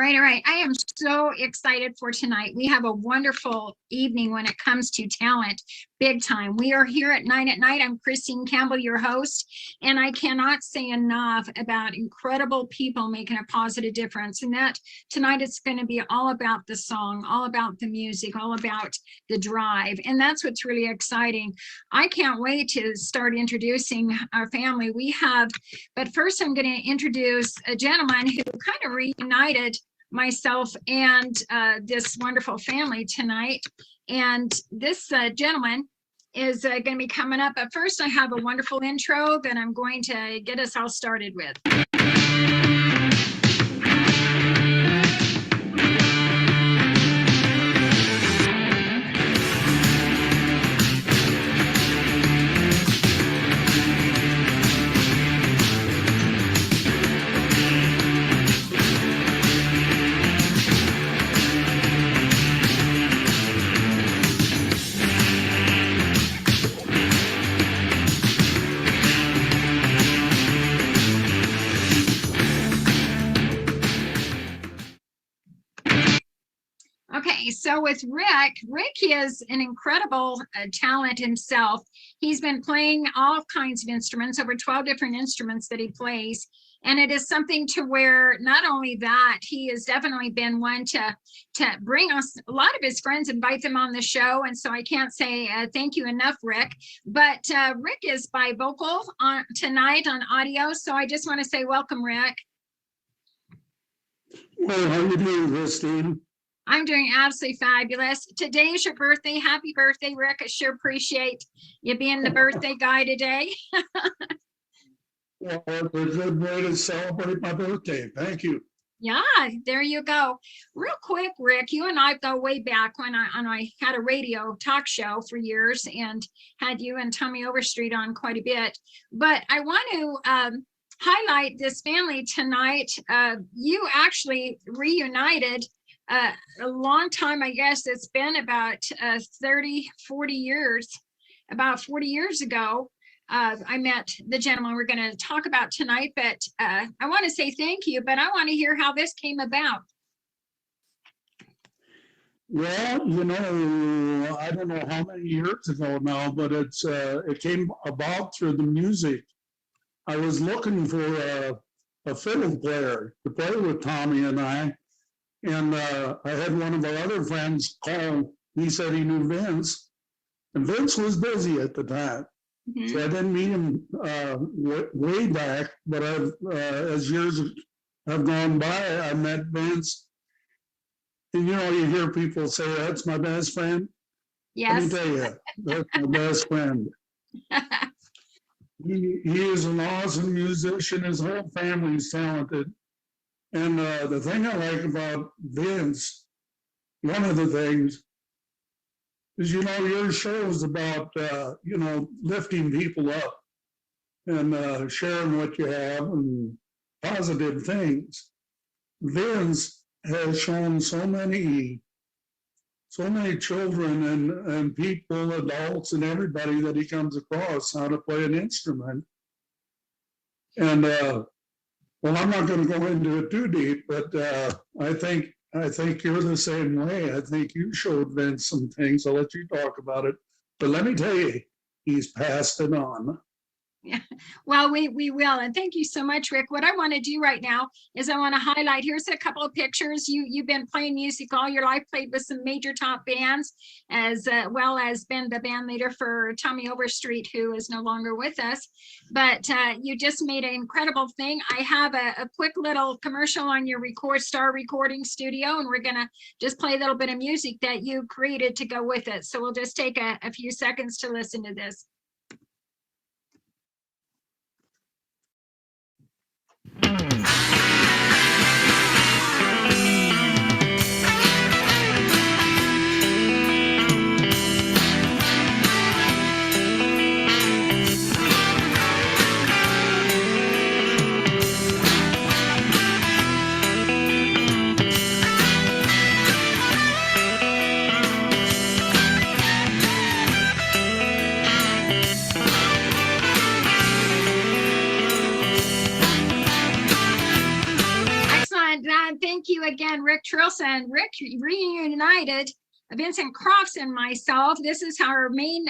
All right. I am so excited for tonight. We have a wonderful evening when it comes to talent, big time. We are here at 9 at Night. I'm Christine Campbell, your host, and I cannot say enough about incredible people making a positive difference. And that tonight it's going to be all about the song, all about the music, all about the drive. And that's what's really exciting. I can't wait to start introducing our family. But first I'm going to introduce a gentleman who kind of reunited myself and this wonderful family tonight. And this gentleman is going to be coming up. But first, I have a wonderful intro that I'm going to get us all started with. Okay, so with Rick is an incredible talent himself. He's been playing all kinds of instruments, over 12 different instruments that he plays. And it is something to where not only that, he has definitely been one to bring us a lot of his friends, invite them on the show. And so I can't say thank you enough, Rick. But Rick is bivocal tonight on audio. So I just want to say welcome, Rick. Well, how are you doing, Christine? I'm doing absolutely fabulous. Today is your birthday. Happy birthday, Rick. I sure appreciate you being the birthday guy today. Well, it's a good way to celebrate my birthday. Thank you. Yeah, there you go. Real quick, Rick, you and I go way back when I had a radio talk show for years and had you and Tommy Overstreet on quite a bit. But I want to highlight this family tonight. You actually reunited a long time, I guess. It's been about 40 years. About 40 years ago, I met the gentleman we're going to talk about tonight, but I want to say thank you, but I want to hear how this came about. Well, you know, I don't know how many years ago now, but it came about through the music. I was looking for a fiddle player to play with Tommy and I. And I had one of our other friends call. He said he knew Vince, and Vince was busy at the time. Mm-hmm. So I didn't meet him way back, but as years have gone by, I met Vince. And you know, you hear people say, "That's my best friend." Yes. Let me tell you, that's my best friend. He is an awesome musician. His whole family is talented. And the thing I like about Vince, one of the things, is, you know, your show is about, you know, lifting people up and sharing what you have and positive things. Vince has shown so many children and people, adults, and everybody that he comes across how to play an instrument. And well, I'm not going to go into it too deep, but I think you're the same way. I think you showed Vince some things. I'll let you talk about it. But let me tell you, he's passed it on. Yeah, well, we will. And thank you so much, Rick. What I want to do right now is I want to highlight, here's a couple of pictures. You've been playing music all your life, played with some major top bands, as well as been the band leader for Tommy Overstreet, who is no longer with us. But you just made an incredible thing. I have a quick little commercial on your Star Recording Studio, and we're going to just play a little bit of music that you created to go with it. So we'll just take a few seconds to listen to this. thank you again, Rick Trilson. Rick reunited Vincent Crofts and myself. This is our main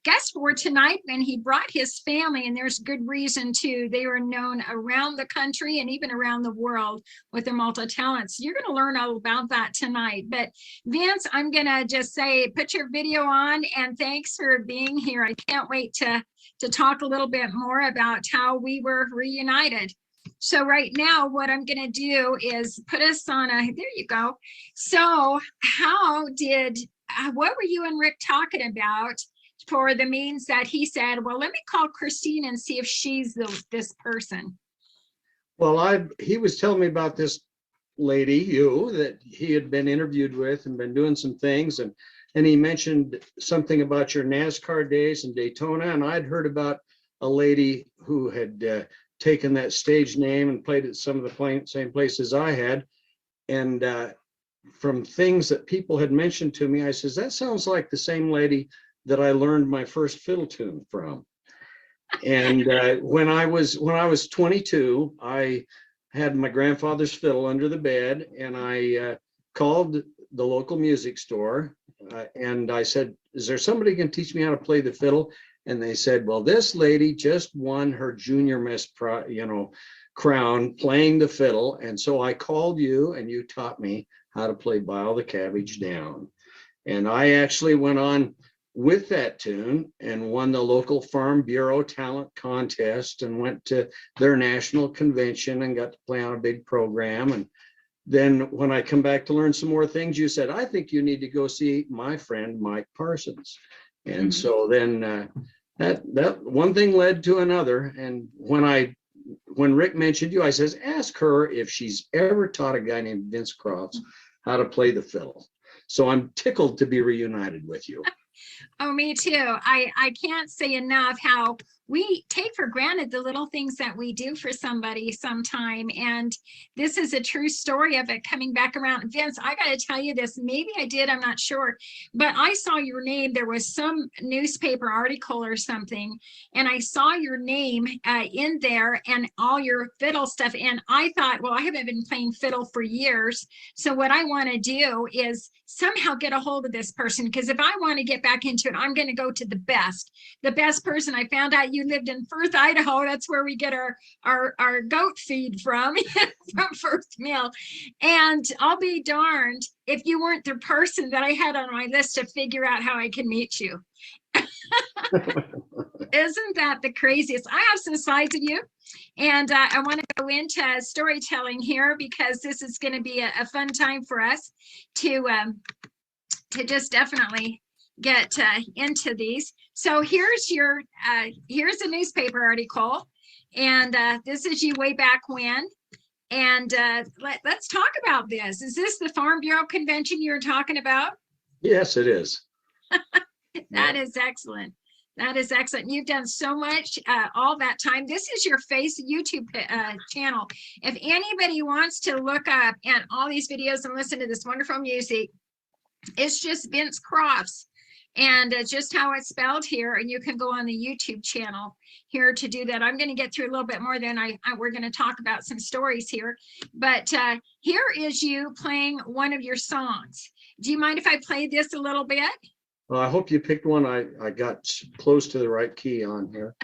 guest for tonight, and he brought his family, and there's good reason too. They are known around the country and even around the world with their multi-talents. You're going to learn all about that tonight. But Vince, I'm going to just say, put your video on, and thanks for being here. I can't wait to talk a little bit more about how we were reunited. So right now, what I'm going to do is put us on a, there you go. So what were you and Rick talking about for the means that he said, well, let me call Christine and see if she's this person? Well, he was telling me about this lady, that he had been interviewed with and been doing some things. And he mentioned something about your NASCAR days in Daytona. And I'd heard about a lady who had taken that stage name and played at some of the same places I had. And from things that people had mentioned to me, I says, that sounds like the same lady that I learned my first fiddle tune from. And when I was 22, I had my grandfather's fiddle under the bed, and I called the local music store and I said, is there somebody who can teach me how to play the fiddle? And they said, well, this lady just won her junior miss crown playing the fiddle. And so I called you, and you taught me how to play Bile the Cabbage Down. And I actually went on with that tune and won the local Farm Bureau talent contest and went to their national convention and got to play on a big program. And then when I come back to learn some more things, you said, I think you need to go see my friend Mike Parsons. And so then that one thing led to another. And when Rick mentioned you, I says, ask her if she's ever taught a guy named Vince Crofts how to play the fiddle. So I'm tickled to be reunited with you. Oh, me too. I can't say enough how we take for granted the little things that we do for somebody sometime. And this is a true story of it coming back around. Vince, I got to tell you this. Maybe I did, I'm not sure. But I saw your name. There was some newspaper article or something, and I saw your name in there and all your fiddle stuff. And I thought, well, I haven't been playing fiddle for years. So what I want to do is somehow get a hold of this person, because if I want to get back into it, I'm going to go to the best person. I found out you lived in Firth, Idaho. That's where we get our goat feed from Firth Mill. And I'll be darned if you weren't the person that I had on my list to figure out how I can meet you. Isn't that the craziest? I have some slides of you, and I want to go into storytelling here, because this is going to be a fun time for us to just definitely get into these. So here's here's a newspaper article, and this is you way back when. And let's talk about this. Is this the Farm Bureau convention you're talking about? Yes, it is. That is excellent. That is excellent. You've done so much all that time. This is your YouTube channel. If anybody wants to look up and all these videos and listen to this wonderful music, it's just Vince Crofts, and just how it's spelled here. And you can go on the YouTube channel here to do that. I'm going to get through a little bit more than we're going to talk about some stories here. But here is you playing one of your songs. Do you mind if I play this a little bit? Well, I hope you picked one. I got close to the right key on here.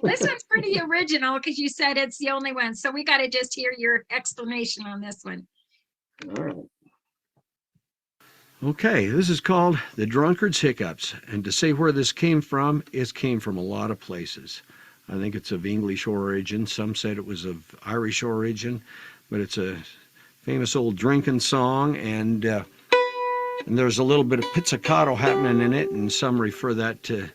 This one's pretty original, because you said it's the only one. So we got to just hear your explanation on this one. All right. Okay, this is called The Drunkard's Hiccups. And to say where this came from, it came from a lot of places. I think it's of English origin. Some said it was of Irish origin, but it's a famous old drinking song, and there's a little bit of pizzicato happening in it, and some refer that to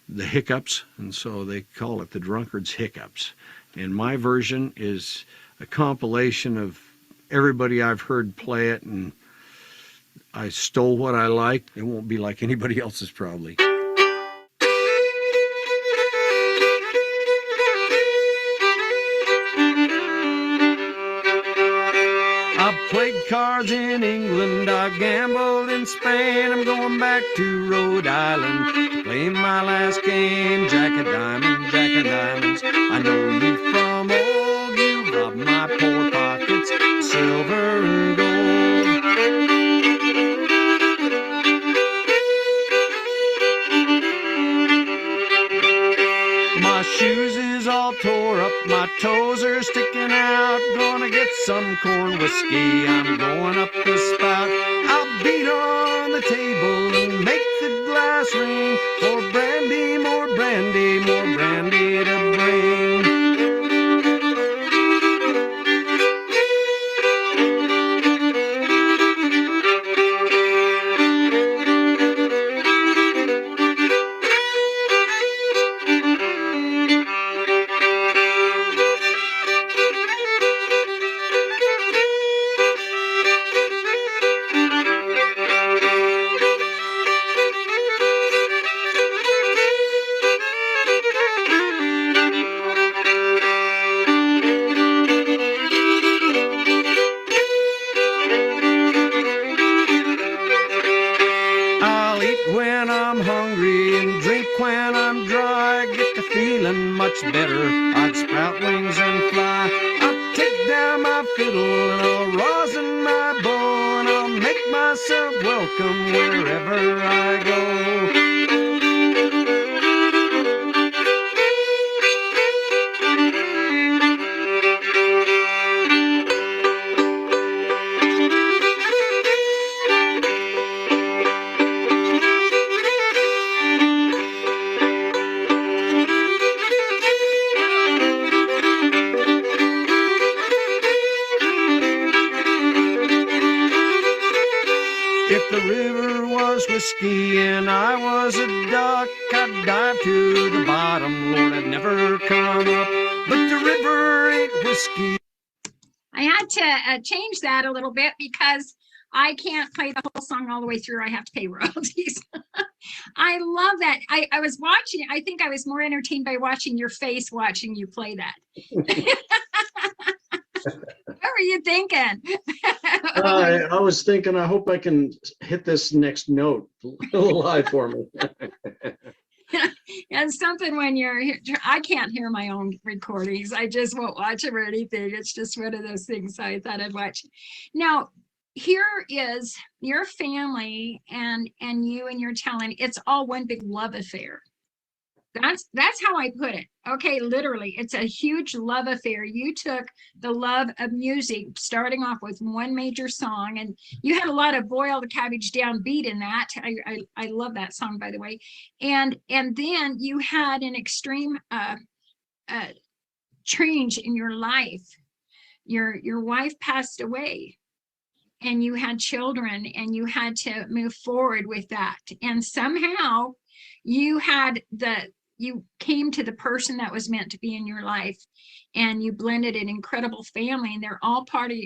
the hiccups, and so they call it The Drunkard's Hiccups. And my version is a compilation of everybody I've heard play it, and I stole what I liked. It won't be like anybody else's probably. I've played cards in England, I gambled in Spain, I'm going back to Rhode Island, playing my last game, Jack of Diamonds, Jack of Diamonds. I know you from old, you robbed my poor pockets, silver My shoes is all tore up, my toes are sticking out. Gonna get some corn whiskey, I'm going up the spout. I'll beat on the table and make the glass ring. More brandy, more brandy, more brandy to bring. I'll eat when I'm hungry and drink when I'm dry. Get to feeling much better, I'd sprout wings and fly. I'll take down my fiddle and I'll rosin my bow, and I'll make myself welcome wherever I go. If the river was whiskey and I was a duck, I'd dive to the bottom, Lord, I'd never come up. But the river ain't whiskey. I had to change that a little bit because I can't play the whole song all the way through. I have to pay royalties. I love that. I was watching, I think I was more entertained by watching your face watching you play that. What were you thinking? I was thinking, I hope I can hit this next note a little high for me. And something when I can't hear my own recordings. I just won't watch them or anything. It's just one of those things. So I thought I'd watch. Now, here is your family and you and your talent. It's all one big love affair. That's how I put it. Okay, literally, it's a huge love affair. You took the love of music, starting off with one major song, and you had a lot of boil the cabbage down beat in that. I love that song, by the way. And then you had an extreme change in your life. Your wife passed away, and you had children, and you had to move forward with that. And somehow you came to the person that was meant to be in your life, and you blended an incredible family, and they're all part of,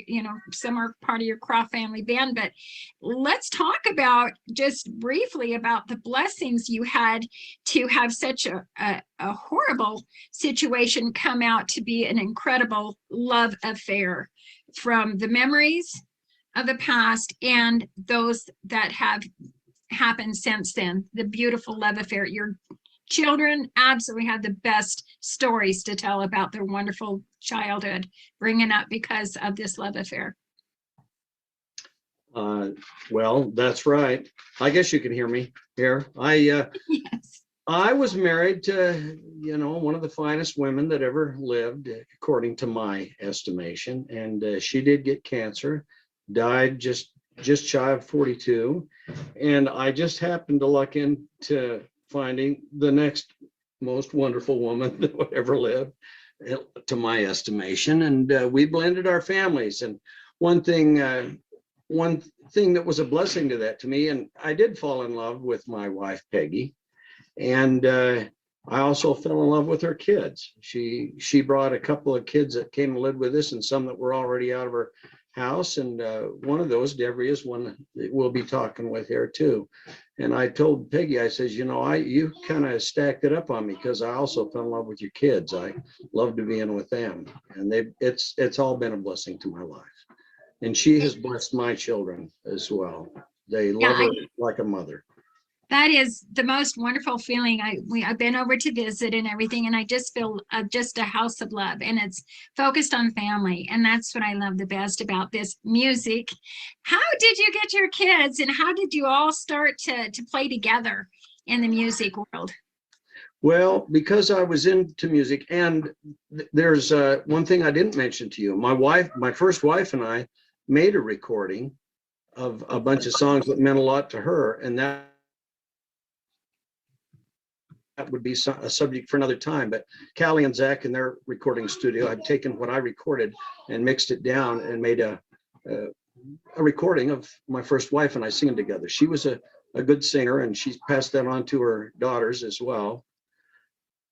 some are part of your Crofts Family Band. But let's talk about just briefly about the blessings you had to have such a horrible situation come out to be an incredible love affair, from the memories of the past and those that have happened since then. The beautiful love affair. Your children absolutely have the best stories to tell about their wonderful childhood bringing up because of this love affair. Well, that's right. I guess you can hear me here. Yes. I was married to, one of the finest women that ever lived, according to my estimation. And she did get cancer, died just shy of 42. And I just happened to luck into finding the next most wonderful woman that would ever live, to my estimation. And we blended our families. And one thing that was a blessing to me, and I did fall in love with my wife, Peggy. And I also fell in love with her kids. She brought a couple of kids that came and lived with us, and some that were already out of her house. And one of those, Debbie, is one that we'll be talking with here too. And I told Peggy, I says, you kind of stacked it up on me, because I also fell in love with your kids. I love to be in with them, and it's all been a blessing to my life. And she has blessed my children as well. They love her like a mother. That is the most wonderful feeling. I've been over to visit and everything, and I just feel just a house of love, and it's focused on family. And that's what I love the best about this music. How did you get your kids, and how did you all start to play together in the music world? Well, because I was into music, and there's one thing I didn't mention to you. My first wife and I made a recording of a bunch of songs that meant a lot to her, and that would be a subject for another time. But Callie and Zach in their recording studio had taken what I recorded and mixed it down and made a recording of my first wife and I singing together. She was a good singer, and she's passed that on to her daughters as well.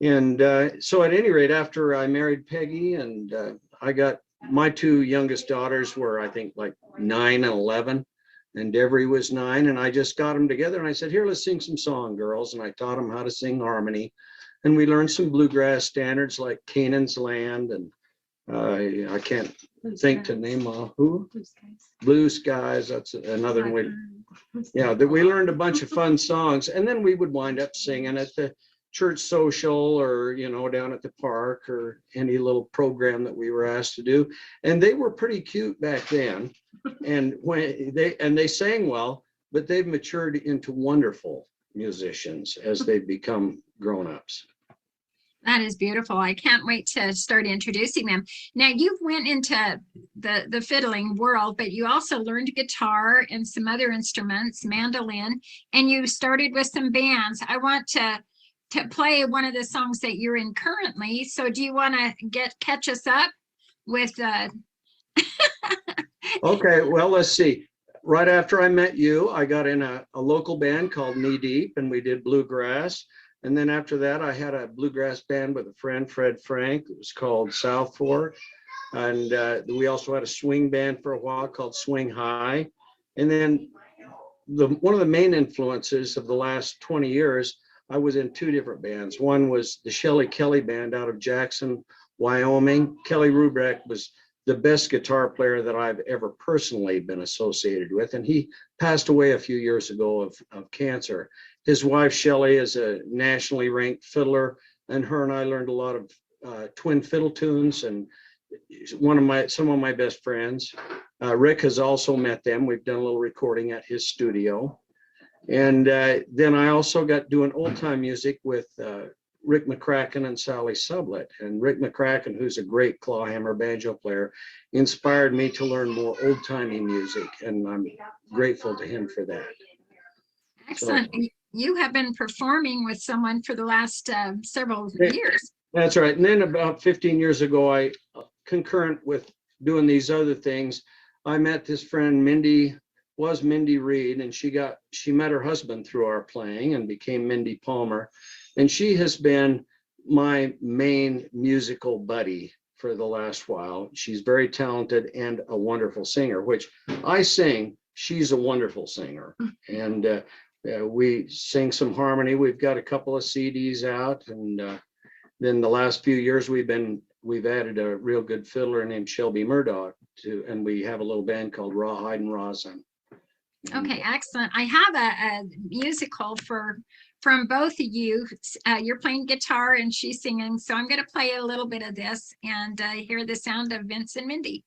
And so at any rate, after I married Peggy, and I got my two youngest daughters were, I think, like 9 and 11, and Devery was 9, and I just got them together and I said, here, let's sing some song, girls. And I taught them how to sing harmony, and we learned some bluegrass standards like Canaan's Land, and I can't think to name who. Blue Skies. That's another one. Yeah, that we learned a bunch of fun songs, and then we would wind up singing at the church social, or down at the park, or any little program that we were asked to do. And they were pretty cute back then, and they sang well, but they've matured into wonderful musicians as they've become grown-ups. That is beautiful. I can't wait to start introducing them. Now, you went into the fiddling world, but you also learned guitar and some other instruments, mandolin, and you started with some bands. I want to play one of the songs that you're in currently. So do you want to catch us up with Okay, well, let's see. Right after I met you, I got in a local band called Knee Deep, and we did bluegrass. And then after that, I had a bluegrass band with a friend, Fred Frank. It was called South Fork. And we also had a swing band for a while called Swing High. And then one of the main influences of the last 20 years, I was in 2 different bands. One was the Shelley Kelly Band out of Jackson, Wyoming. Kelly Rubrek was the best guitar player that I've ever personally been associated with. And he passed away a few years ago of cancer. His wife, Shelley, is a nationally ranked fiddler, and her and I learned a lot of twin fiddle tunes, and some of my best friends. Rick has also met them. We've done a little recording at his studio. And then I also got doing old time music with Rick McCracken and Sally Sublett. And Rick McCracken, who's a great clawhammer banjo player, inspired me to learn more old timey music, and I'm grateful to him for that. Excellent. So, you have been performing with someone for the last several years. That's right. And then about 15 years ago, I, concurrent with doing these other things, I met this friend, Mindy Reed, and she met her husband through our playing and became Mindy Palmer. And she has been my main musical buddy for the last while. She's very talented and a wonderful singer, which I sing. She's a wonderful singer. And we sing some harmony. We've got a couple of CDs out. And then the last few years we've added a real good fiddler named Shelby Murdoch and we have a little band called Rawhide and Rosin. Okay, excellent. I have a musical from both of you. You're playing guitar and she's singing, so I'm going to play a little bit of this and hear the sound of Vince and Mindy.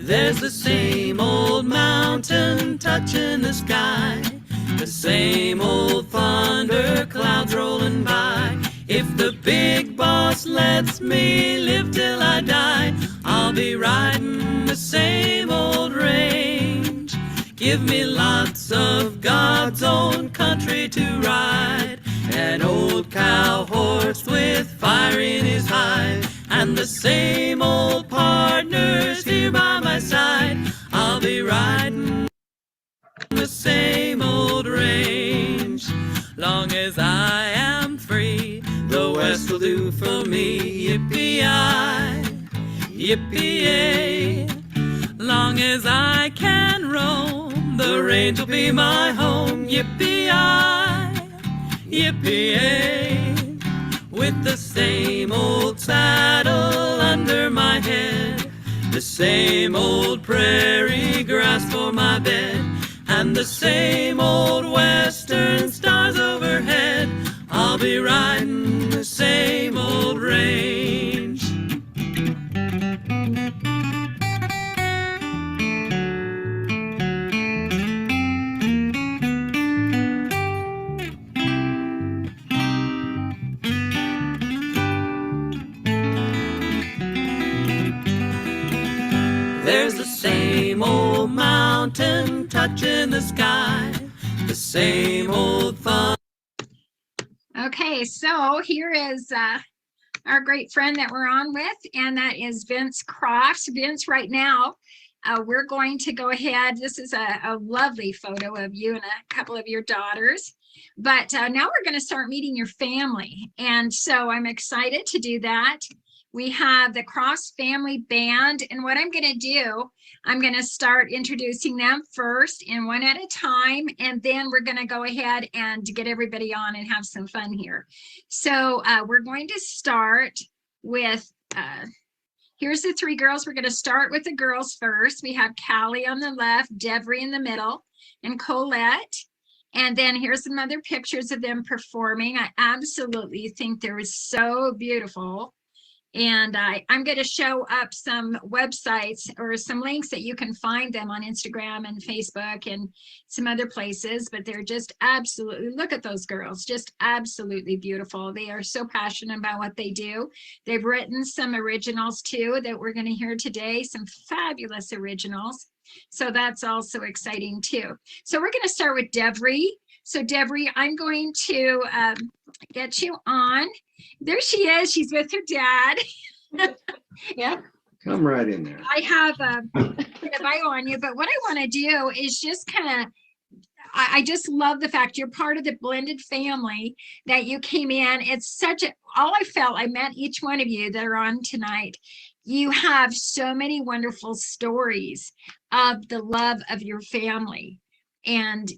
There's the same old mountain touching the sky, the same old thunder clouds rolling by. If the big boss lets me live till I die, I'll be riding the same old range. Give me lots of God's own country to ride, an old cow horse with fire in his hide, and the same old partners here by my side. I'll be riding the same old range. Long as I am free, the West will do for me. Yippee-yi, yippee-yay. Long as I can roam, the range will be my home. Yippee-yi, yippee-yay. With the same old saddle under my head, the same old prairie grass for my bed, and the same old western stars overhead, I'll be riding the same old range. touching the sky. The same old fun. Okay, so here is our great friend that we're on with, and that is Vince Crofts. Vince, right now, we're going to go ahead. This is a lovely photo of you and a couple of your daughters. But now we're going to start meeting your family. And so I'm excited to do that. We have the Crofts Family Band. And what I'm going to do, I'm going to start introducing them first and one at a time. And then we're going to go ahead and get everybody on and have some fun here. So we're going to start with, here's the three girls. We're going to start with the girls first. We have Callie on the left, Devery in the middle, and Colette. And then here's some other pictures of them performing. I absolutely think they're so beautiful. And I'm going to show up some websites or some links that you can find them on Instagram and Facebook and some other places, but they're just absolutely, look at those girls, just absolutely beautiful. They are so passionate about what they do. They've written some originals too that we're going to hear today, some fabulous originals. So that's also exciting too. So we're going to start with Devery. So Devery, I'm going to get you on. There she is. She's with her dad. Yeah. Come right in there. I have a bio on you, but what I want to do is just kind of, I just love the fact you're part of the blended family, that you came in. It's such a, all I felt, I met each one of you that are on tonight. You have so many wonderful stories of the love of your family and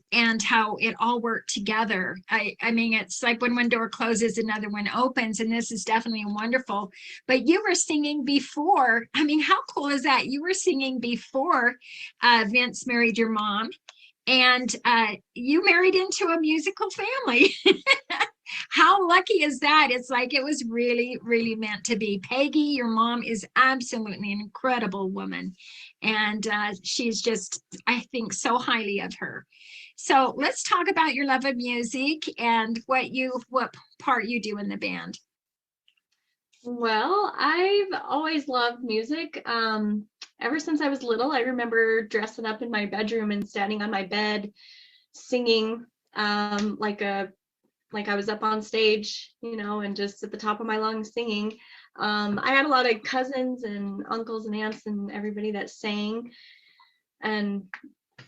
how it all worked together. I mean, it's like when one door closes, another one opens, and this is definitely wonderful. But you were singing before. I mean, how cool is that? You were singing before Vince married your mom, and you married into a musical family. How lucky is that? It's like it was really, really meant to be. Peggy, your mom, is absolutely an incredible woman. And she's just, I think, so highly of her. So let's talk about your love of music and what part you do in the band. Well, I've always loved music. Ever since I was little, I remember dressing up in my bedroom and standing on my bed singing like I was up on stage, you know, and just at the top of my lungs singing. I had a lot of cousins and uncles and aunts and everybody that sang and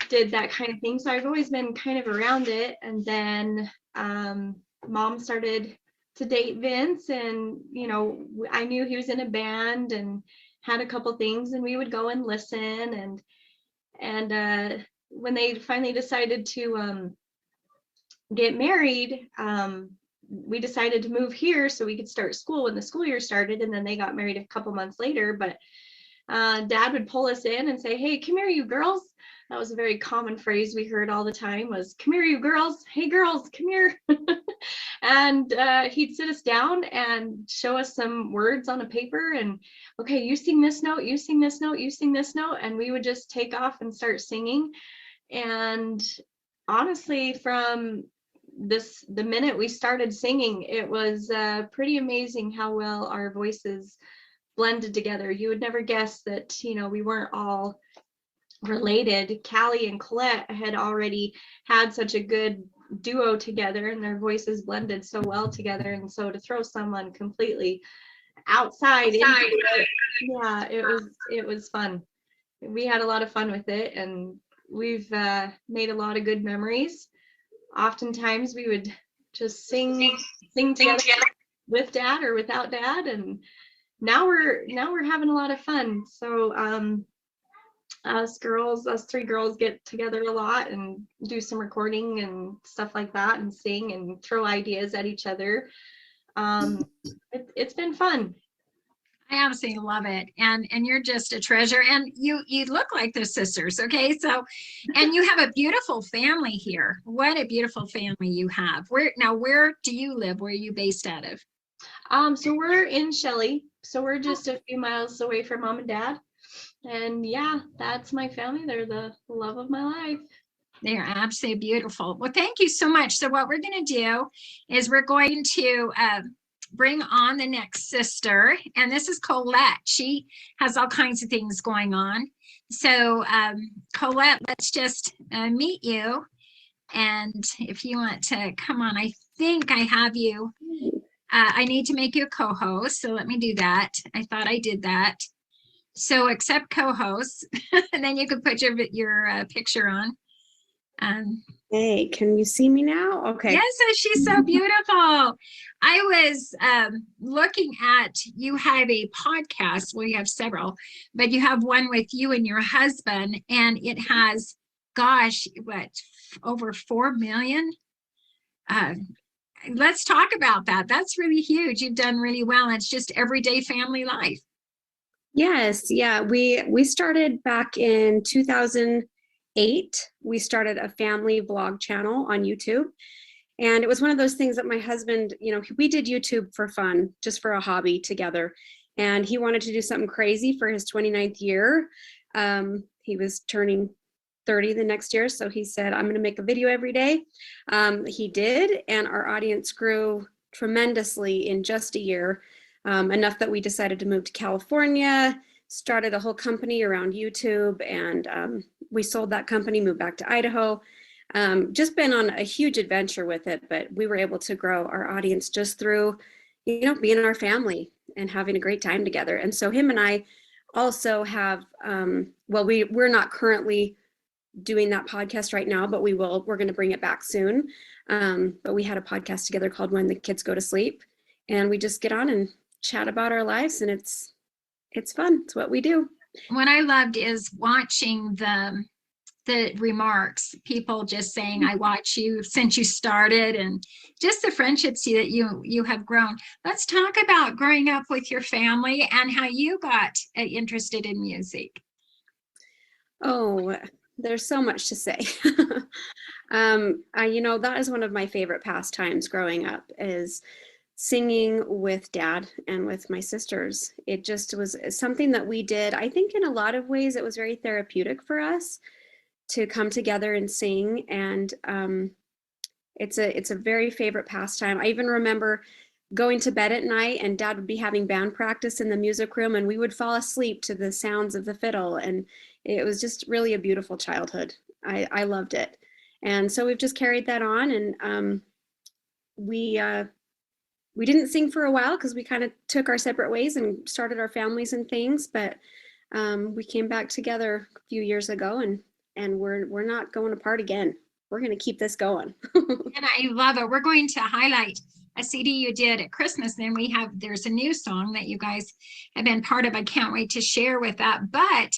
did that kind of thing. So I've always been kind of around it. And then mom started to date Vince, and, you know, I knew he was in a band and had a couple things, and we would go and listen. And when they finally decided to get married, we decided to move here so we could start school when the school year started, and then they got married a couple months later. But dad would pull us in and say, "Hey, come here, you girls." That was a very common phrase we heard all the time, was "Come here, you girls. Hey, girls, come here." And he'd sit us down and show us some words on a paper and, "Okay, you sing this note, you sing this note, you sing this note," and we would just take off and start singing. And honestly, from the minute we started singing, it was pretty amazing how well our voices blended together. You would never guess that, you know, we weren't all related. Callie and Colette had already had such a good duo together, and their voices blended so well together. And so to throw someone completely outside into it, yeah, it was fun. We had a lot of fun with it, and we've made a lot of good memories. Oftentimes we would just sing together with dad or without dad, and now we're having a lot of fun. So us three girls get together a lot and do some recording and stuff like that, and sing and throw ideas at each other. It's been fun. I absolutely love it. And you're just a treasure, and you look like they're sisters. Okay. So, and you have a beautiful family here. What a beautiful family you have. Where do you live? Where are you based out of? So we're in Shelley. So we're just a few miles away from mom and dad. And yeah, that's my family. They're the love of my life. They are absolutely beautiful. Well, thank you so much. So what we're going to do is we're going to bring on the next sister, and this is Colette. She has all kinds of things going on. So Colette, let's just meet you. And if you want to come on, I think I have you. I need to make you a co-host, so let me do that. I thought I did that. So accept co-host, and then you can put your picture on. Hey, can you see me now? Okay. Yes, she's so beautiful. I was looking at, you have a podcast, well, you have several, but you have one with you and your husband, and it has, gosh, what, over 4 million? Let's talk about that. That's really huge. You've done really well. It's just everyday family life. Yes, yeah. We started back in 2008. We started a family vlog channel on YouTube. And it was one of those things that my husband, we did YouTube for fun, just for a hobby together. And he wanted to do something crazy for his 29th year. He was turning 30 the next year. So he said, I'm going to make a video every day. He did. And our audience grew tremendously in just a year, enough that we decided to move to California, started a whole company around YouTube. And we sold that company, moved back to Idaho. Just been on a huge adventure with it, but we were able to grow our audience just through, being our family and having a great time together. And so him and I also have, we're not currently doing that podcast right now, but we're going to bring it back soon. But we had a podcast together called When the Kids Go to Sleep, and we just get on and chat about our lives, and it's fun. It's what we do. What I loved is watching the remarks, people just saying, I watch you since you started, and just the friendships that you have grown. Let's talk about growing up with your family and how you got interested in music. Oh, there's so much to say. That is one of my favorite pastimes growing up, is singing with Dad and with my sisters. It just was something that we did. I think in a lot of ways it was very therapeutic for us to come together and sing. And it's a very favorite pastime. I even remember going to bed at night, and Dad would be having band practice in the music room, and we would fall asleep to the sounds of the fiddle. And it was just really a beautiful childhood. I loved it. And so we've just carried that on. And we didn't sing for a while because we kind of took our separate ways and started our families and things. But we came back together a few years ago, and we're not going apart again. We're going to keep this going. And I love it. We're going to highlight a CD you did at Christmas. Then there's a new song that you guys have been part of. I can't wait to share with that. But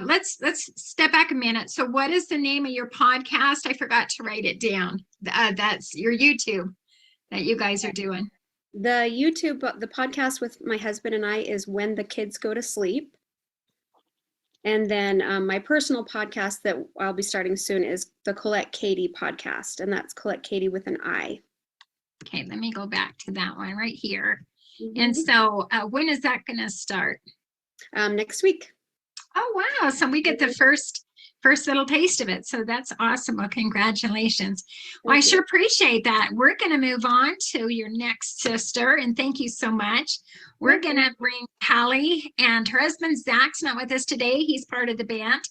let's step back a minute. So what is the name of your podcast? I forgot to write it down. That's your YouTube that you guys are doing. The podcast with my husband and I is When the Kids Go to Sleep. And then my personal podcast that I'll be starting soon is the Colette Katie podcast. And that's Colette Katie with an I. Okay, let me go back to that one right here. Mm-hmm. And so when is that going to start? Next week. Oh, wow. So we get the first little taste of it. So that's awesome. Well, congratulations. Well, I sure appreciate that. We're going to move on to your next sister. And thank you so much. We're going to bring Callie, and her husband, Zach's not with us today. He's part of the band.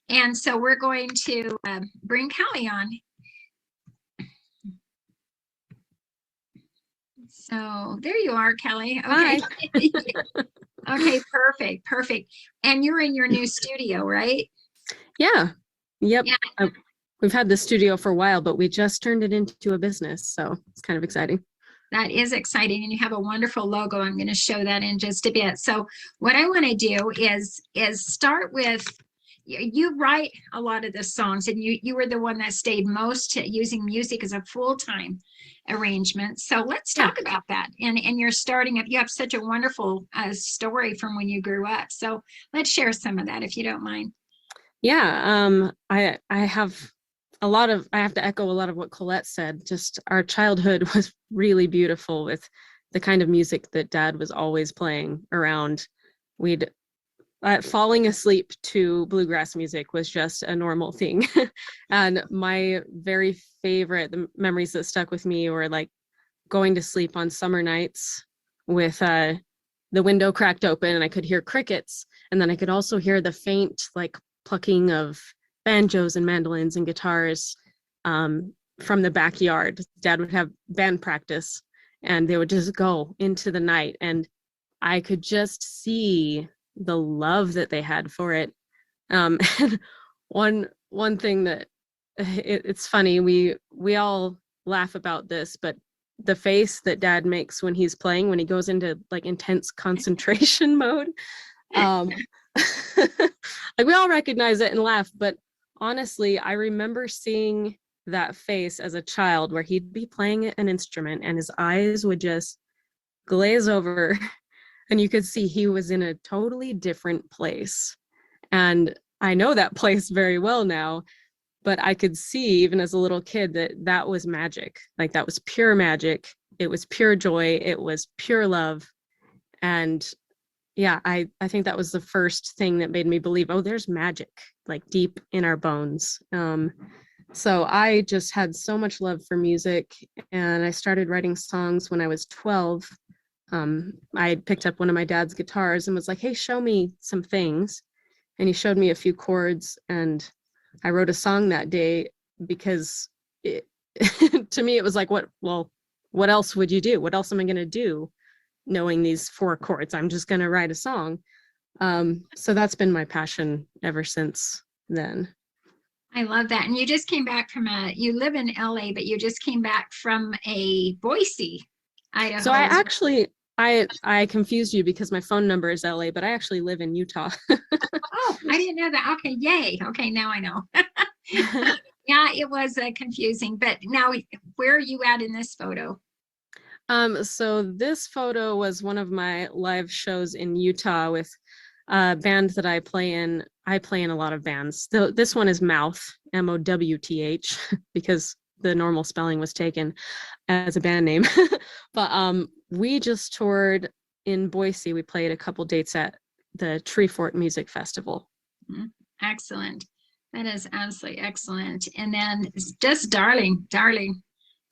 And so we're going to bring Callie on. So there you are, Kelly. Okay. Okay, perfect. And you're in your new studio, right? Yeah. Yep. Yeah. We've had the studio for a while, but we just turned it into a business. So it's kind of exciting. That is exciting. And you have a wonderful logo. I'm going to show that in just a bit. So what I want to do is start with, you write a lot of the songs, and you were the one that stayed most using music as a full-time arrangement. So let's talk about that. And you're starting up, you have such a wonderful story from when you grew up. So let's share some of that if you don't mind. Yeah. I have to echo a lot of what Colette said. Just our childhood was really beautiful with the kind of music that Dad was always playing around. Falling asleep to bluegrass music was just a normal thing. And my very favorite, the memories that stuck with me were like going to sleep on summer nights with the window cracked open and I could hear crickets. And then I could also hear the faint like plucking of banjos and mandolins and guitars from the backyard. Dad would have band practice and they would just go into the night. And I could just see the love that they had for it. And one thing that it's funny, we all laugh about this, but the face that Dad makes when he's playing, when he goes into like intense concentration mode, like we all recognize it and laugh, but honestly, I remember seeing that face as a child where he'd be playing an instrument and his eyes would just glaze over and you could see he was in a totally different place. And I know that place very well now, but I could see even as a little kid that was magic. Like that was pure magic. It was pure joy. It was pure love. And yeah, I think that was the first thing that made me believe, oh, there's magic like deep in our bones. So I just had so much love for music and I started writing songs when I was 12. I picked up one of my dad's guitars and was like, hey, show me some things. And he showed me a few chords and I wrote a song that day because to me, it was like, what else would you do? What else am I going to do? Knowing these 4 chords, I'm just going to write a song. So that's been my passion ever since then. I love that. And you just came back from you live in LA, but you just came back from a Boise, Idaho. So I actually, I confused you because my phone number is LA, but I actually live in Utah. Oh, I didn't know that. Okay, yay. Okay, now I know. Yeah, it was confusing, but now where are you at in this photo? So this photo was one of my live shows in Utah with a band that I play in. I play in a lot of bands. This one is Mouth, M-O-W-T-H, because the normal spelling was taken as a band name. But we just toured in Boise. We played a couple dates at the Treefort Music Festival. Excellent. That is absolutely excellent. And then it's just darling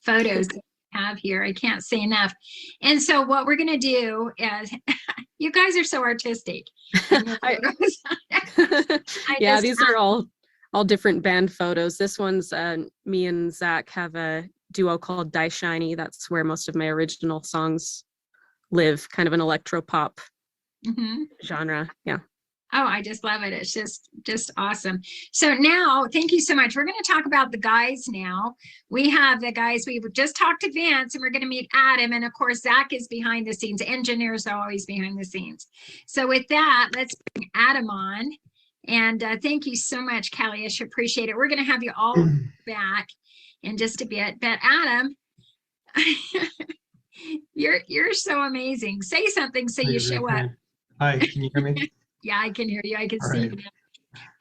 photos that we have here. I can't say enough. And so what we're going to do is, you guys are so artistic. Yeah, these are all different band photos. This one's me and Zach have a duo called Die Shiny. That's where most of my original songs live, kind of an electro pop genre. Yeah. Oh, I just love it. It's just awesome. So now, thank you so much. We're going to talk about the guys now. We have the guys, we just talked to Vince and we're going to meet Adam. And of course, Zach is behind the scenes. Engineers are always behind the scenes. So with that, let's bring Adam on. And thank you so much, Callie. I should appreciate it. We're going to have you all back in just a bit. But Adam, you're so amazing. Say something so you show up. Hi, can you hear me? Yeah, I can hear you. I can All see right. you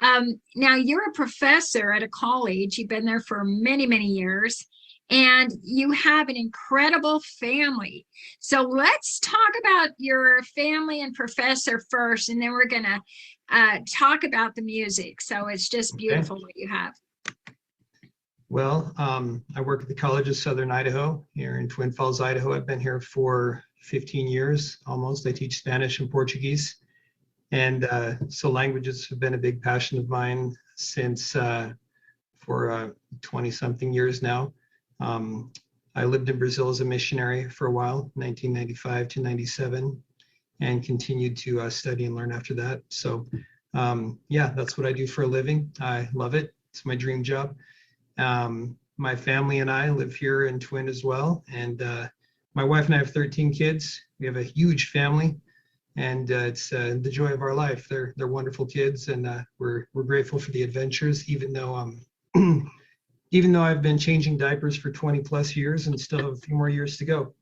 now. Now you're a professor at a college. You've been there for many, many years, and you have an incredible family. So let's talk about your family and professor first, and then we're gonna talk about the music. So it's just beautiful what you have. Well, I work at the College of Southern Idaho here in Twin Falls, Idaho. I've been here for 15 years almost. I teach Spanish and Portuguese. And so languages have been a big passion of mine since for 20 something years now. I lived in Brazil as a missionary for a while, 1995 to 97, and continued to study and learn after that. So yeah, that's what I do for a living. I love it. It's my dream job. My family and I live here in Twin as well. And my wife and I have 13 kids. We have a huge family. And it's the joy of our life. They're wonderful kids, and we're grateful for the adventures. Even though I've been changing diapers for 20 plus years and still have a few more years to go.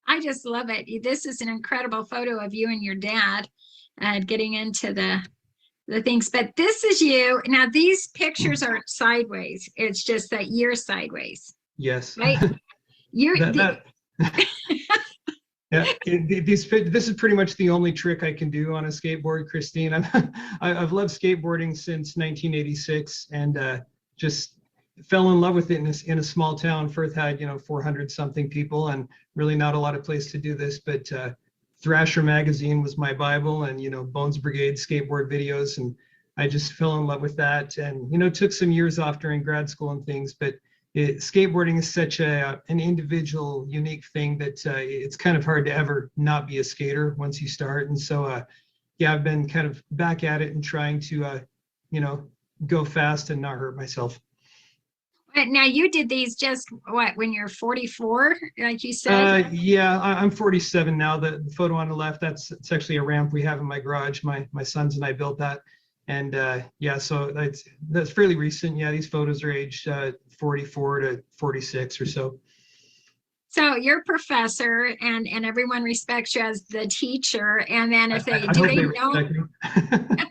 I just love it. This is an incredible photo of you and your dad getting into the things. But this is you. Now these pictures are sideways. It's just that you're sideways. Yes. Right. You're. Yeah, this is pretty much the only trick I can do on a skateboard, Christine. I've loved skateboarding since 1986 and just fell in love with it in a small town. Firth had, 400 something people and really not a lot of place to do this. But Thrasher magazine was my Bible, and, you know, Bones Brigade skateboard videos. And I just fell in love with that. And, you know, took some years off during grad school and things, but skateboarding is such an individual, unique thing that it's kind of hard to ever not be a skater once you start. And so, yeah, I've been kind of back at it and trying to, you know, go fast and not hurt myself. Now you did these just what, when you're 44, like you said? Yeah, I'm 47 now. The photo on the left, it's actually a ramp we have in my garage. My sons and I built that. And yeah, so that's fairly recent. Yeah, these photos are aged 44 to 46 or so. So you're a professor, and everyone respects you as the teacher. And then if they I do hope they they know respect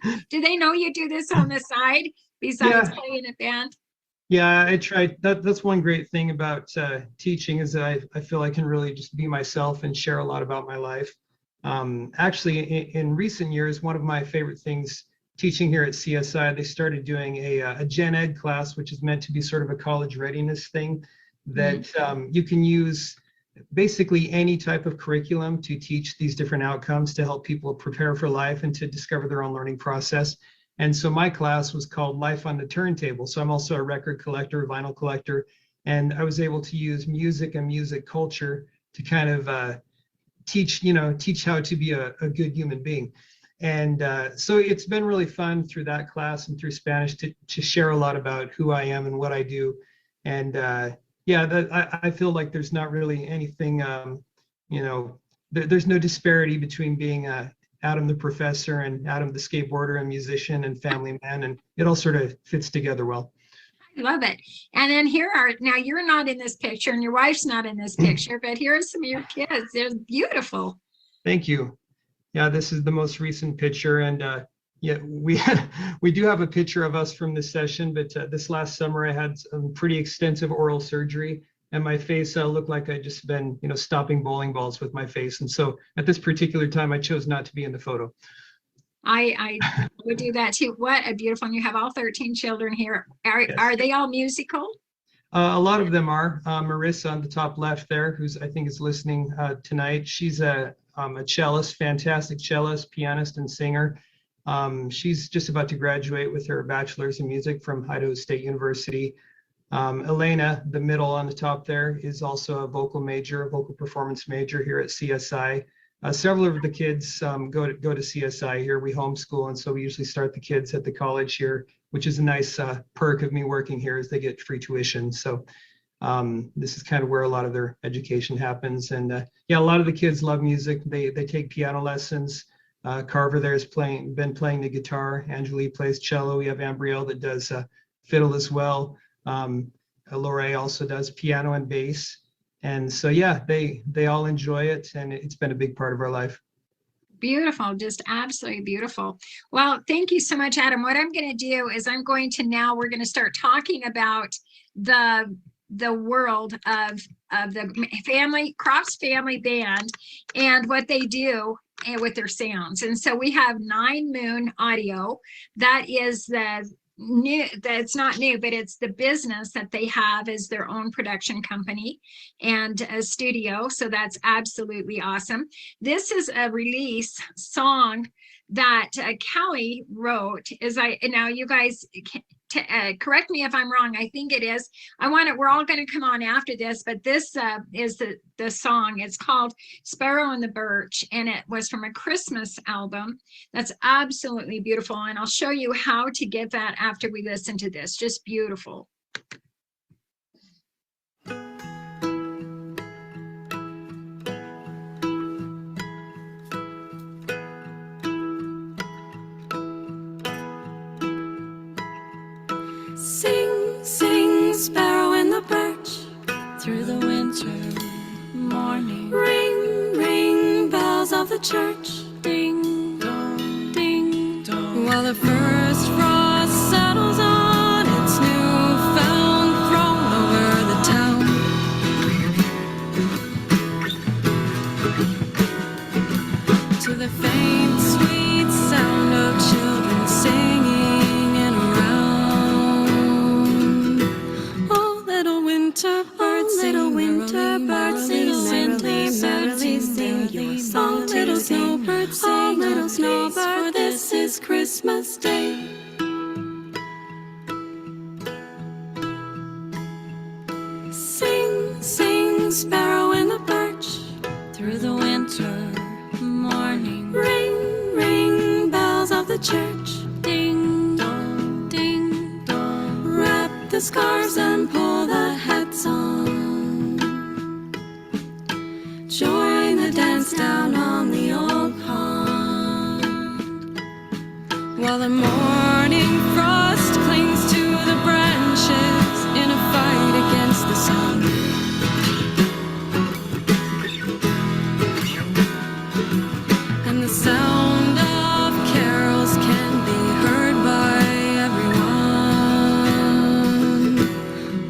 me. do they know you do this on the side besides playing a band? Yeah, I tried. That's one great thing about teaching, is that I feel I can really just be myself and share a lot about my life. Actually, in recent years, one of my favorite things teaching here at CSI, they started doing a gen ed class, which is meant to be sort of a college readiness thing that you can use basically any type of curriculum to teach these different outcomes to help people prepare for life and to discover their own learning process. And so my class was called Life on the Turntable. So I'm also a record collector, vinyl collector, and I was able to use music and music culture to kind of teach how to be a good human being. And so it's been really fun through that class and through Spanish to share a lot about who I am and what I do. And yeah, I feel like there's not really anything, you know, there's no disparity between being Adam the professor and Adam the skateboarder and musician and family man, and it all sort of fits together well. I love it. And then now you're not in this picture and your wife's not in this picture, but here are some of your kids. They're beautiful. Thank you. Yeah, this is the most recent picture, and yeah, we do have a picture of us from this session, but this last summer I had some pretty extensive oral surgery, and my face looked like I'd just been, you know, stopping bowling balls with my face. And so at this particular time, I chose not to be in the photo. I would do that too. What a beautiful, and you have all 13 children here. Are they all musical? A lot of them are. Marissa on the top left there, who's I think is listening tonight. She's a cellist, fantastic cellist, pianist, and singer. She's just about to graduate with her bachelor's in music from Idaho State University. Elena, the middle on the top there, is also a vocal performance major here at CSI. Several of the kids go to CSI here. We homeschool, and so we usually start the kids at the college here, which is a nice perk of me working here, is they get free tuition. So this is kind of where a lot of their education happens. And yeah, a lot of the kids love music. They take piano lessons. Carver there has been playing the guitar. Angelique plays cello. We have Ambrielle that does fiddle as well. Lorraine also does piano and bass. And so, yeah, they all enjoy it, and it's been a big part of our life. Beautiful, just absolutely beautiful. Well, thank you so much, Adam. What I'm going to do is we're going to start talking about the world of the Crofts Family Band and what they do with their sounds. And so we have 9 Moon Audio. That is that's not new, but it's the business that they have as their own production company and a studio. So that's absolutely awesome. This is a release song that Kelly wrote. Now you guys correct me if I'm wrong. I think it is. We're all going to come on after this, but this is the song. It's called Sparrow and the Birch, and it was from a Christmas album. That's absolutely beautiful. And I'll show you how to get that after we listen to this. Just beautiful. Sing, sing, sparrow in the birch, through the winter morning. Ring, ring, bells of the church, ding, dong, ding, dong. While the first frost settles on its newfound throne over the town. To the faint, sweet sound of children singing in a church. Ding dong, ding dong. Wrap the scarves and pull the hats on. Join the dance down on the old pond. While the morning frost clings to the branches in a fight against the sun. And the sound of carols can be heard by everyone.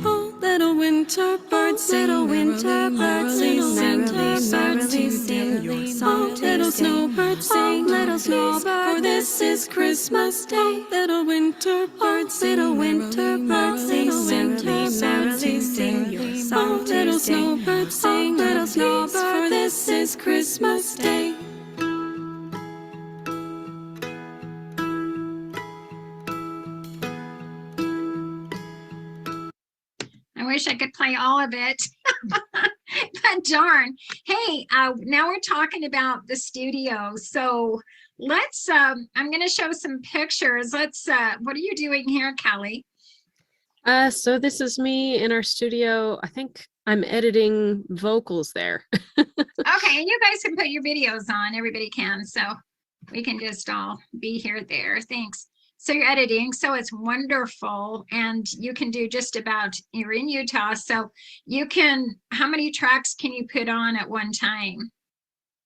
Oh, little winter birds sing, little winter birds sing, merrily sing your song. Little snowbirds sing, little snowbirds, for this is Christmas Day. Little winter birds sing, little winter birds sing, merrily sing your song. Little snowbirds sing, little snowbirds, for this is Christmas Day. I wish I could play all of it. But darn. Hey, now we're talking about the studio. So let's, I'm going to show some pictures. Let's, what are you doing here, Kelly? So this is me in our studio. I think I'm editing vocals there. Okay, and you guys can put your videos on. Everybody can. So we can just all be here there. Thanks. So you're editing, so it's wonderful, and you can do just about, you're in Utah, so you can, how many tracks can you put on at one time?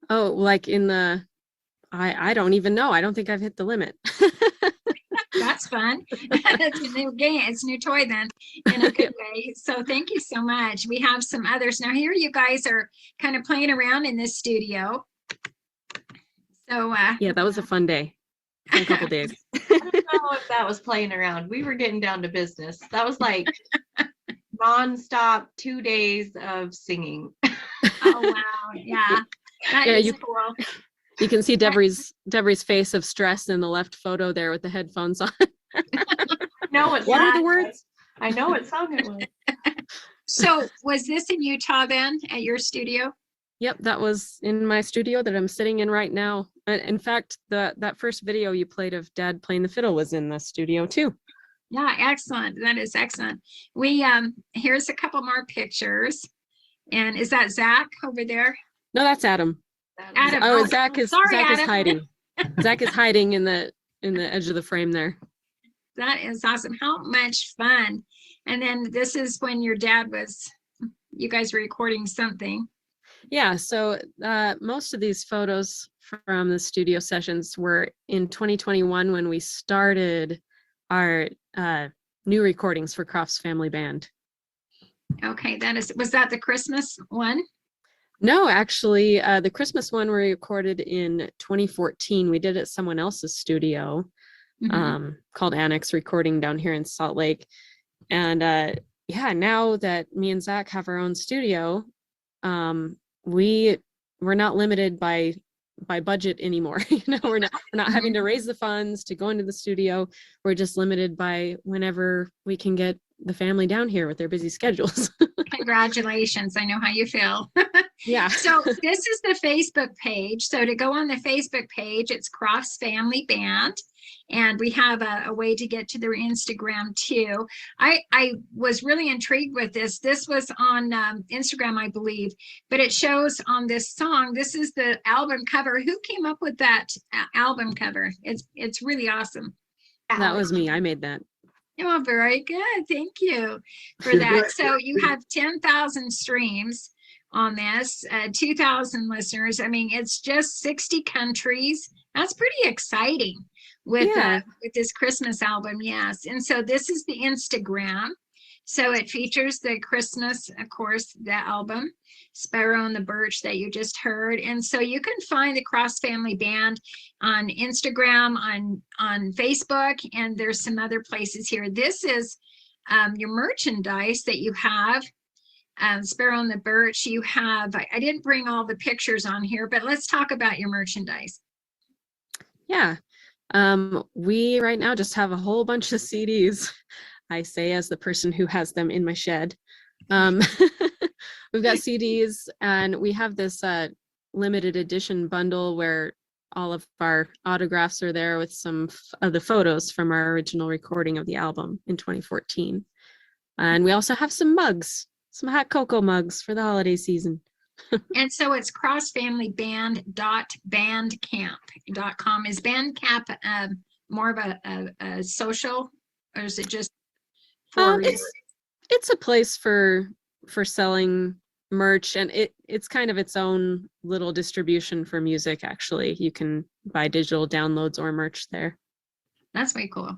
Oh, like in the, I don't even know. I don't think I've hit the limit. That's fun. It's a new game. It's a new toy then, in a good way. So thank you so much. We have some others. Now here you guys are kind of playing around in this studio. So Yeah, that was a fun day. A couple days. I don't know if that was playing around. We were getting down to business. That was like nonstop 2 days of singing. oh wow, yeah. That is cool. You can see Deborah's face of stress in the left photo there with the headphones on. No, it's What not. are the words? I know what song it was. So was this in Utah then at your studio? Yep, that was in my studio that I'm sitting in right now. In fact, that first video you played of Dad playing the fiddle was in the studio too. Yeah, excellent. That is excellent. We here's a couple more pictures. And is that Zach over there? No, that's Adam. Adam. Oh, Zach is Adam. hiding. Zach is hiding in the edge of the frame there. That is awesome. How much fun. And then this is when your dad was, you guys were recording something. Yeah, so most of these photos from the studio sessions were in 2021 when we started our new recordings for Crofts Family Band. Okay, was that the Christmas one? No, actually, the Christmas one we recorded in 2014. We did it at someone else's studio called Annex Recording down here in Salt Lake. And yeah, now that me and Zach have our own studio, we're not limited by budget anymore. We're not having to raise the funds to go into the studio. We're just limited by whenever we can get the family down here with their busy schedules. Congratulations. I know how you feel. Yeah. So this is the Facebook page. So to go on the Facebook page, it's Crofts Family Band. And we have a way to get to their Instagram too. I was really intrigued with this. This was on Instagram, I believe, but it shows on this song. This is the album cover. Who came up with that album cover? It's really awesome. That was me. I made that. Oh, very good. Thank you for that. So you have 10,000 streams on this, 2,000 listeners. I mean, it's just 60 countries. That's pretty exciting with this Christmas album. Yes. And so this is the Instagram. So it features the Christmas, of course, the album, Sparrow and the Birch that you just heard. And so you can find the Crofts Family Band on Instagram, on Facebook, and there's some other places here. This is your merchandise that you have. Sparrow and the Birch, you have, I didn't bring all the pictures on here, but let's talk about your merchandise. Yeah. We right now just have a whole bunch of CDs. I say as the person who has them in my shed. We've got CDs, and we have this limited edition bundle where all of our autographs are there with some of the photos from our original recording of the album in 2014. And we also have some mugs, some hot cocoa mugs for the holiday season. And so it's croftsfamilyband.bandcamp.com. Is Bandcamp more of a social, or is it just for It's a place for selling merch, and it's kind of its own little distribution for music. Actually, you can buy digital downloads or merch there. That's way cool.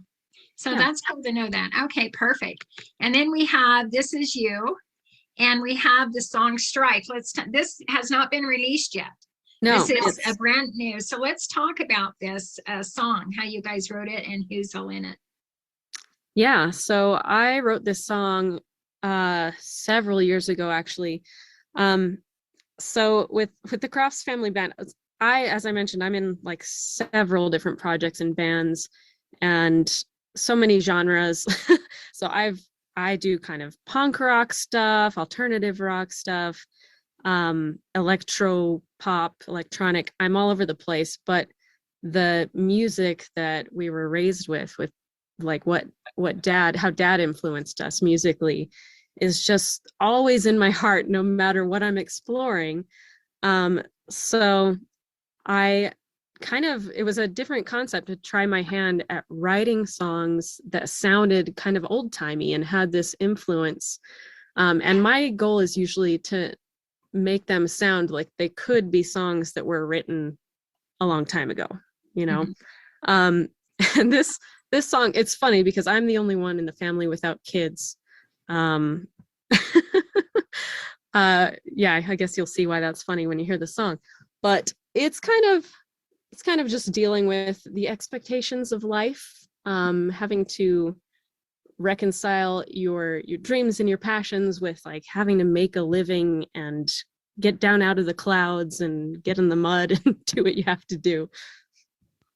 So Yeah. that's cool to know that. Okay, perfect. And then we have This Is You, and we have the song Strife. This has not been released yet. No, This is it's- a brand new. So let's talk about this song, how you guys wrote it and who's all in it. Yeah, so I wrote this song several years ago, actually. So with the Crofts Family Band, as I mentioned, I'm in like several different projects and bands and so many genres. So I do kind of punk rock stuff, alternative rock stuff, electro pop, electronic. I'm all over the place, but the music that we were raised with like how dad influenced us musically is just always in my heart, no matter what I'm exploring. So it was a different concept to try my hand at writing songs that sounded kind of old timey and had this influence. And my goal is usually to make them sound like they could be songs that were written a long time ago, you know? And this song, it's funny because I'm the only one in the family without kids. I guess you'll see why that's funny when you hear the song. But it's kind of just dealing with the expectations of life, having to reconcile your dreams and your passions with like having to make a living and get down out of the clouds and get in the mud and do what you have to do.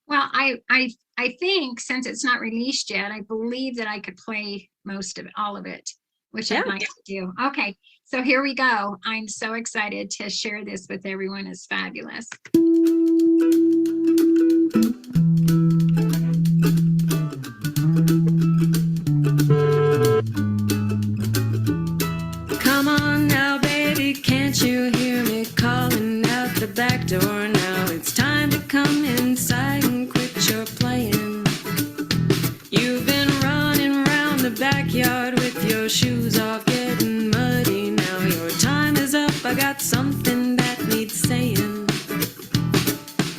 Well, I think since it's not released yet, I believe that I could play most of it, all of it, which I'd like to do. Okay, so here we go. I'm so excited to share this with everyone. It's fabulous. Come on now, baby, can't you hear me calling out the back door now? It's time to come inside and quit your playing. You've been running around the backyard with your shoes off, getting muddy. Now your time is up, I got something that needs saying.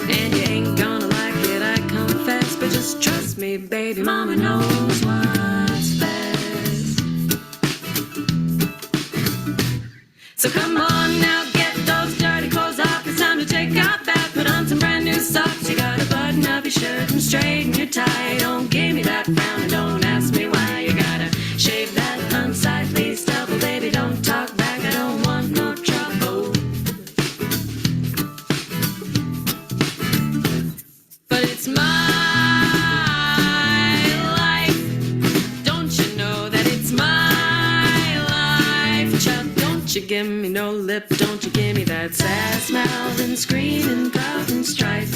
And you ain't gonna like it, I confess, but just trust me, baby, mama knows what's best. So come on now, get those dirty clothes off. It's time to take a bath, put on some brand new socks. You gotta button up your shirt and straighten your tie. Don't give me that frown and don't ask me why. You gotta shave that unsightly stubble, baby. Don't talk back, I don't want no trouble. But it's my life. Don't you know that it's my life, Chuck? Don't you give me no lip, don't you give me that sass mouth and screaming, pout and strife.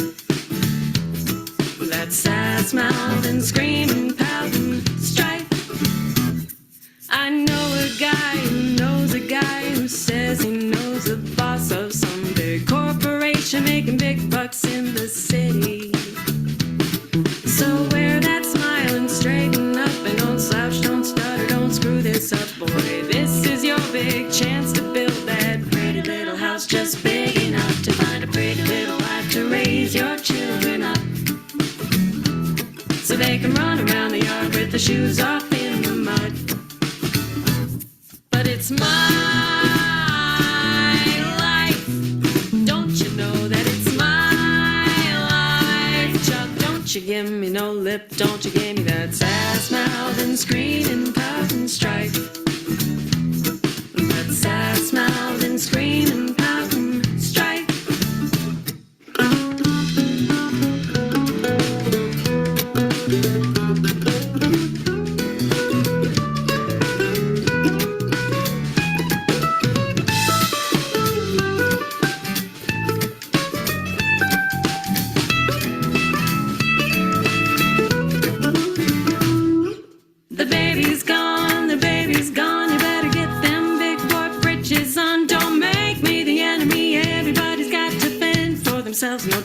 That sass mouth and screaming, pout and strife. I know a guy who knows a guy who says he knows the boss of some big corporation making big bucks in the city. So wear that smile and straighten up and don't slouch, don't stutter, don't screw this up, boy. This is your big chance to build that pretty little house just big enough to find a pretty little wife to raise your children up. So they can run around the yard with their shoes off in the mud. But it's my life. Don't you know that it's my life, Chuck? Don't you give me no lip, don't you give me that sass mouth and scream and pout and strife. That sass mouth and scream and pout and strife.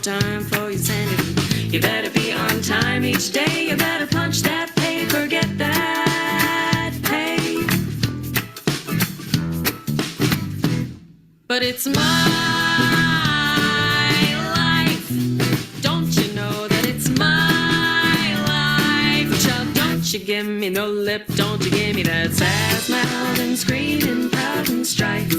time for your sanity. You better be on time each day. You better punch that paper, get that pay. But it's my life. Don't you know that it's my life? Child, don't you give me no lip. Don't you give me that sass mouth and screaming, proud and strife.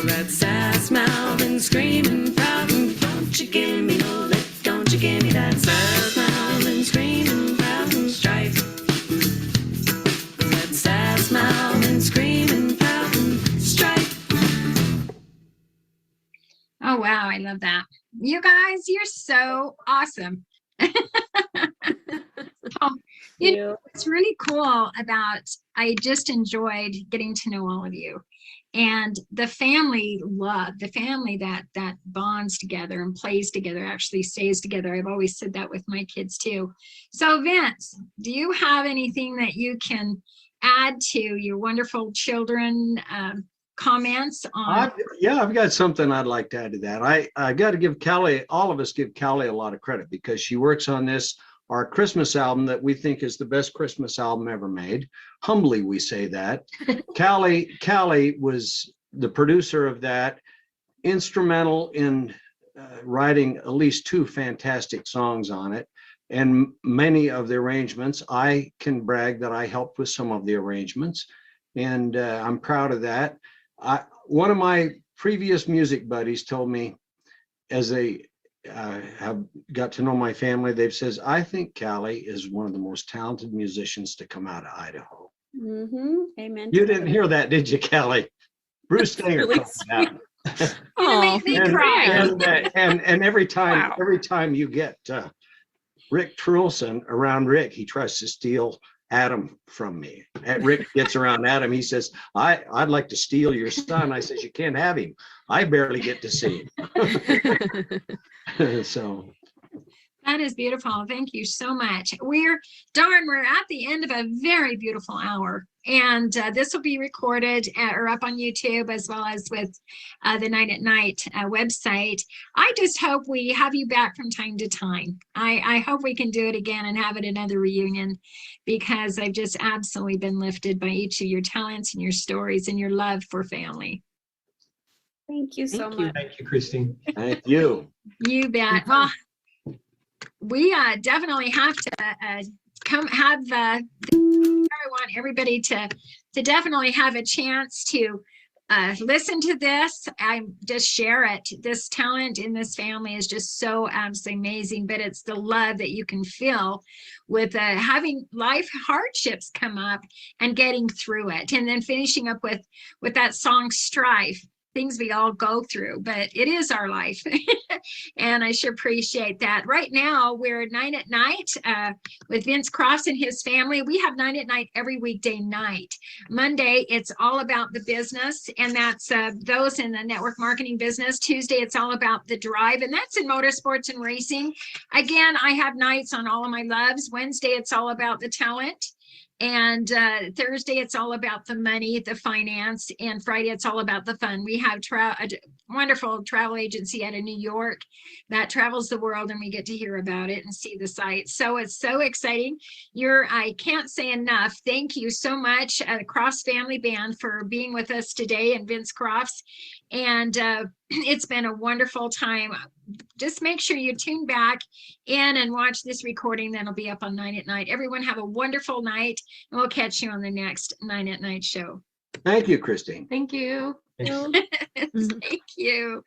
That sass mouth and screaming, proud and don't you give me no lip. Don't you give me that sass mouth and screaming, proud and strife. That sass mouth and screaming, proud and strife. Oh, wow. I love that. You guys, you're so awesome. You know, it's really cool about, I just enjoyed getting to know all of you. And the family love, the family that bonds together and plays together, actually stays together. I've always said that with my kids too. So Vince, do you have anything that you can add to your wonderful children comments on? Yeah, I've got something I'd like to add to that. I got to give Callie, all of us give Callie a lot of credit because she works on this, our Christmas album that we think is the best Christmas album ever made. Humbly, we say that. Callie was the producer of that, instrumental in writing at least 2 fantastic songs on it, and many of the arrangements. I can brag that I helped with some of the arrangements, and I'm proud of that. One of my previous music buddies told me, as they have got to know my family, they've says, I think Callie is one of the most talented musicians to come out of Idaho. Amen. You didn't hear that, did you, Callie? Bruce Stanger really called that. You made me cry. And every time you get Rick Trulson around Rick, he tries to steal Adam from me. And Rick gets around Adam, he says, I'd like to steal your son. I says, you can't have him. I barely get to see him. So That is beautiful. Thank you so much. We're at the end of a very beautiful hour. And this will be recorded or up on YouTube as well as with the Night at Night website. I just hope we have you back from time to time. I hope we can do it again and have it another reunion, because I've just absolutely been lifted by each of your talents and your stories and your love for family. Thank you so much. Thank you, Christine. thank you. You bet. Well, we definitely have to come have I want everybody to definitely have a chance to listen to this. I just share it. This talent in this family is just so absolutely amazing, but it's the love that you can feel with having life hardships come up and getting through it, and then finishing up with that song Strife. Things we all go through, but it is our life. And I sure appreciate that. Right now, we're at Night at Night with Vince Crofts and his family. We have Night at Night every weekday night. Monday, it's all about the business, and that's those in the network marketing business. Tuesday, it's all about the drive, and that's in motorsports and racing. Again, I have nights on all of my loves. Wednesday, it's all about the talent. And Thursday, it's all about the money, the finance, and Friday, it's all about the fun. We have a wonderful travel agency out of New York that travels the world, and we get to hear about it and see the sights. So it's so exciting. I can't say enough. Thank you so much, the Crofts Family Band, for being with us today, and Vince Crofts. And it's been a wonderful time. Just make sure you tune back in and watch this recording that'll be up on Night at Night. Everyone have a wonderful night, and we'll catch you on the next Night at Night show. Thank you, Christine. Thank you. Thank you.